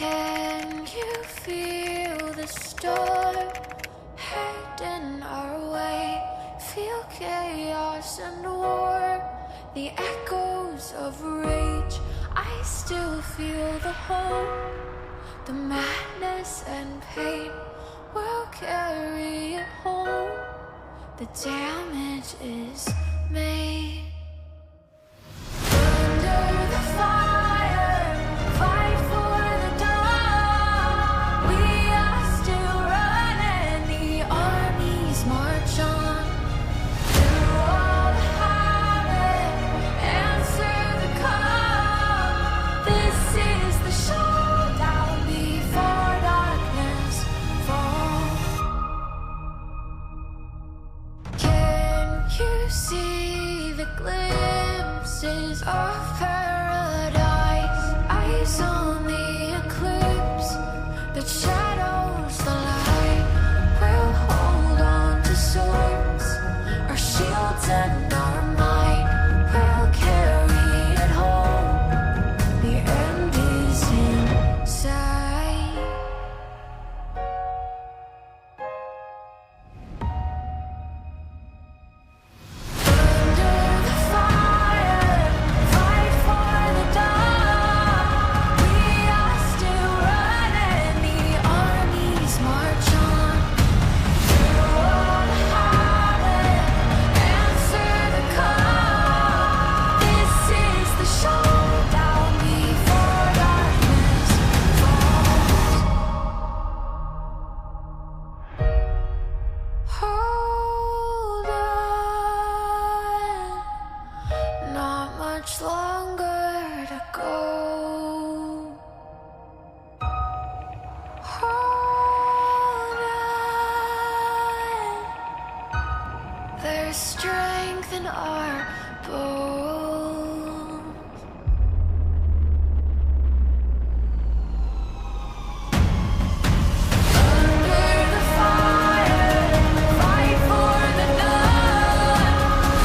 Can you feel the storm heading our way? Feel chaos and war, the echoes of rage. I still feel the hope, the madness and pain. We'll carry it home, the damage is made. Under the fire, fight for the dawn. We are still running, the armies march on. Through all the habit, answer the call. This is the showdown before darkness falls. Can you see the glimpses of paradise? Eyes on the eclipse that shadows the light. We'll hold on to swords, our shields and our might. We'll carry it home, the end is in sight. Under the fire, fight for the dawn. We are still running, the armies march on. Through all the habit, answer the call. This is the showdown before darkness falls. Hold on, not much longer to go. Hold on, there's strength in our bones. Under the fire, fight for the dawn.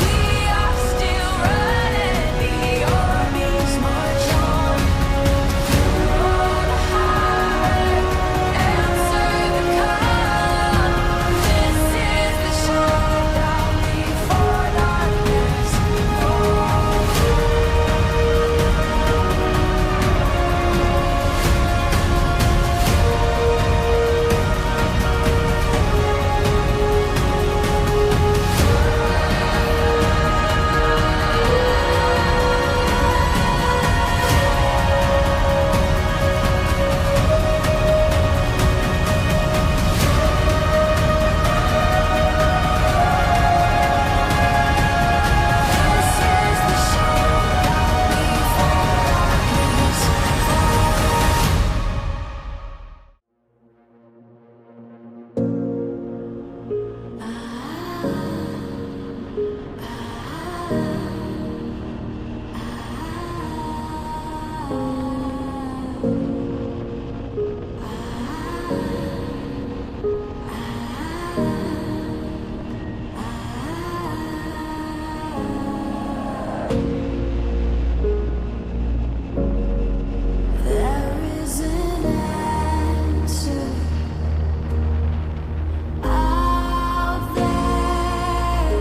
We are still running, the armies march on. Through all the habit, answer the call. This is the showdown before darkness falls. This is the showdown before darkness There is an answer out there.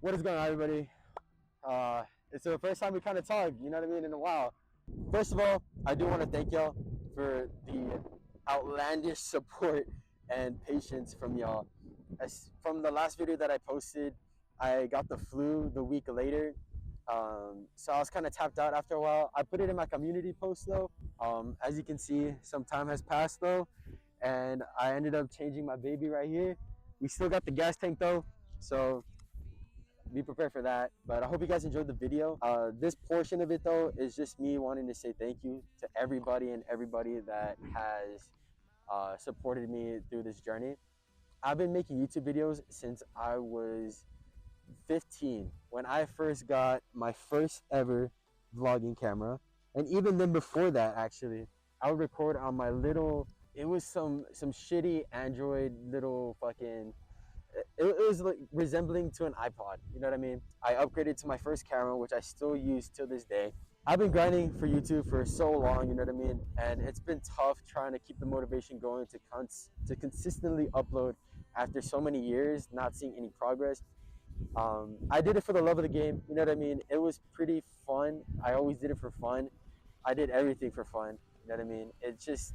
What is going on, everybody? It's the first time we kind of talk, you know what I mean, in a while. First of all, I do want to thank y'all for the outlandish support and patience from y'all. From the last video that I posted, I got the flu the week later. So I was kind of tapped out after a while. I put it in my community post though. As you can see, some time has passed though, and I ended up changing my baby right here. We still got the gas tank though, so be prepared for that. But I hope you guys enjoyed the video. This portion of it though is just me wanting to say thank you to everybody that has supported me through this journey. I've been making YouTube videos since I was 15 when I first got my first ever vlogging camera, and even then before that, actually, I would record on my little. It was some shitty Android little fucking. It was like resembling to an iPod. You know what I mean? I upgraded to my first camera, which I still use till this day. I've been grinding for YouTube for so long, you know what I mean? And it's been tough trying to keep the motivation going to consistently upload after so many years, not seeing any progress. I did it for the love of the game, you know what I mean? It was pretty fun. I always did it for fun. I did everything for fun, you know what I mean? It's just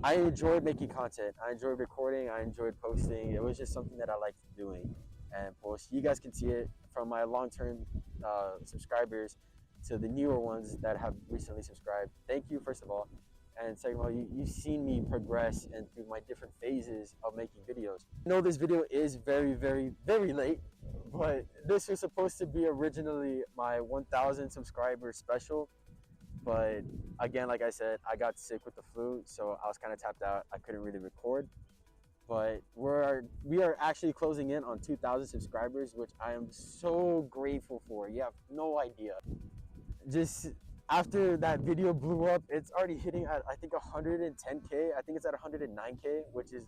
I enjoyed making content. I enjoyed recording. I enjoyed posting. It was just something that I liked doing and post. You guys can see it from my long-term subscribers to the newer ones that have recently subscribed. Thank you, first of all. And second of all, you've seen me progress and through my different phases of making videos. I know this video is very late, but this was supposed to be originally my 1,000 subscriber special. But again, like I said, I got sick with the flu, so I was kind of tapped out. I couldn't really record. But we are actually closing in on 2,000 subscribers, which I am so grateful for. You have no idea. Just after that video blew up, it's already hitting at I think 110K. I think it's at 109K, which is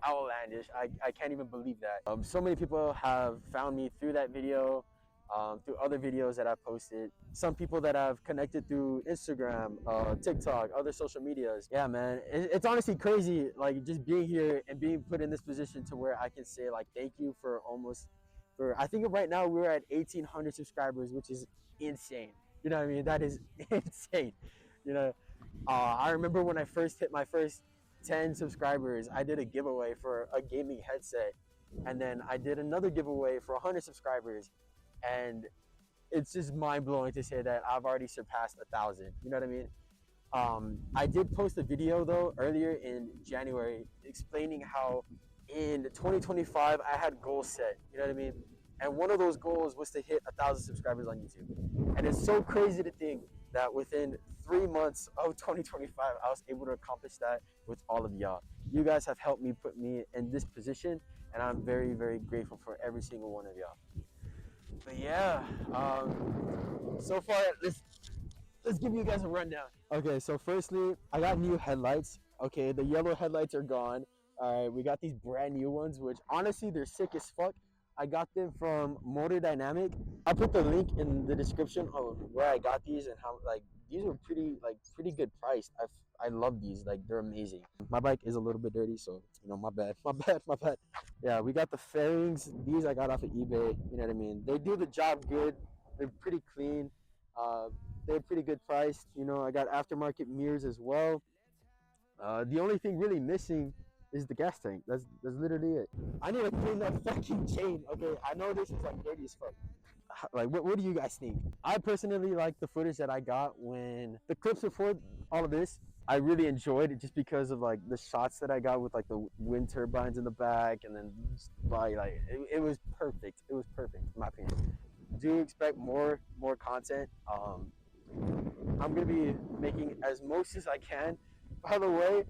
outlandish. I can't even believe that. So many people have found me through that video, through other videos that I posted. Some people that I've connected through Instagram, TikTok, other social medias. Yeah, man, it's honestly crazy. Like just being here and being put in this position to where I can say like thank you for I think right now we're at 1,800 subscribers, which is insane. You know what I mean? That is insane. You know, I remember when I first hit my first 10 subscribers, I did a giveaway for a gaming headset, and then I did another giveaway for 100 subscribers, and it's just mind-blowing to say that I've already surpassed 1,000. You know what I mean? I did post a video though earlier in January explaining how in 2025 I had goals set. You know what I mean? And one of those goals was to hit 1,000 subscribers on YouTube. And it's so crazy to think that within 3 months of 2025, I was able to accomplish that with all of y'all. You guys have helped me put me in this position, and I'm very grateful for every single one of y'all. But yeah, so far, let's give you guys a rundown. Okay, so firstly, I got new headlights. Okay, the yellow headlights are gone. All right, we got these brand new ones, which honestly, they're sick as fuck. I got them from Motor Dynamic. I'll put the link in the description of where I got these and how like these are pretty good priced. I love these, like they're amazing. My bike is a little bit dirty, so you know, my bad. Yeah, we got the fairings. These I got off of eBay. You know what I mean? They do the job good. They're pretty clean. They're pretty good priced. You know, I got aftermarket mirrors as well. The only thing really missing is the gas tank. That's literally it. I need to clean that fucking chain. Okay, I know this is like dirty as fuck. Like, what do you guys think? I personally like the footage that I got when the clips before all of this. I really enjoyed it just because of like the shots that I got with like the wind turbines in the back, and then it was perfect. It was perfect in my opinion. Do expect more content. I'm gonna be making as most as I can. By the way,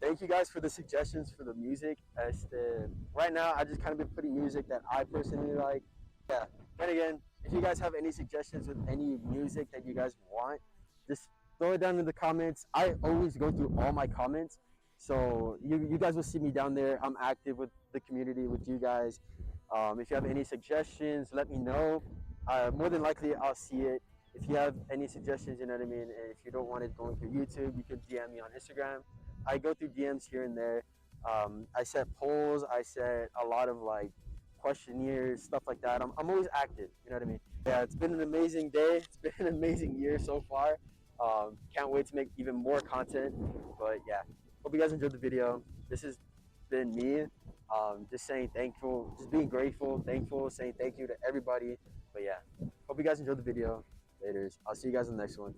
thank you guys for the suggestions for the music. Esther. Right now, I just kind of been putting music that I personally like. Yeah. Then again, if you guys have any suggestions with any music that you guys want, just throw it down in the comments. I always go through all my comments, so you guys will see me down there. I'm active with the community, with you guys. If you have any suggestions, let me know. More than likely, I'll see it. If you have any suggestions, you know what I mean. And if you don't want it going through YouTube, you can DM me on Instagram. I go through DMs here and there. I set polls. I set a lot of like questionnaires, stuff like that. I'm always active. You know what I mean? Yeah, it's been an amazing day. It's been an amazing year so far. Can't wait to make even more content. But yeah, hope you guys enjoyed the video. This has been me. Just saying thankful, just being grateful, thankful, saying thank you to everybody. But yeah, hope you guys enjoyed the video. Later. I'll see you guys in the next one.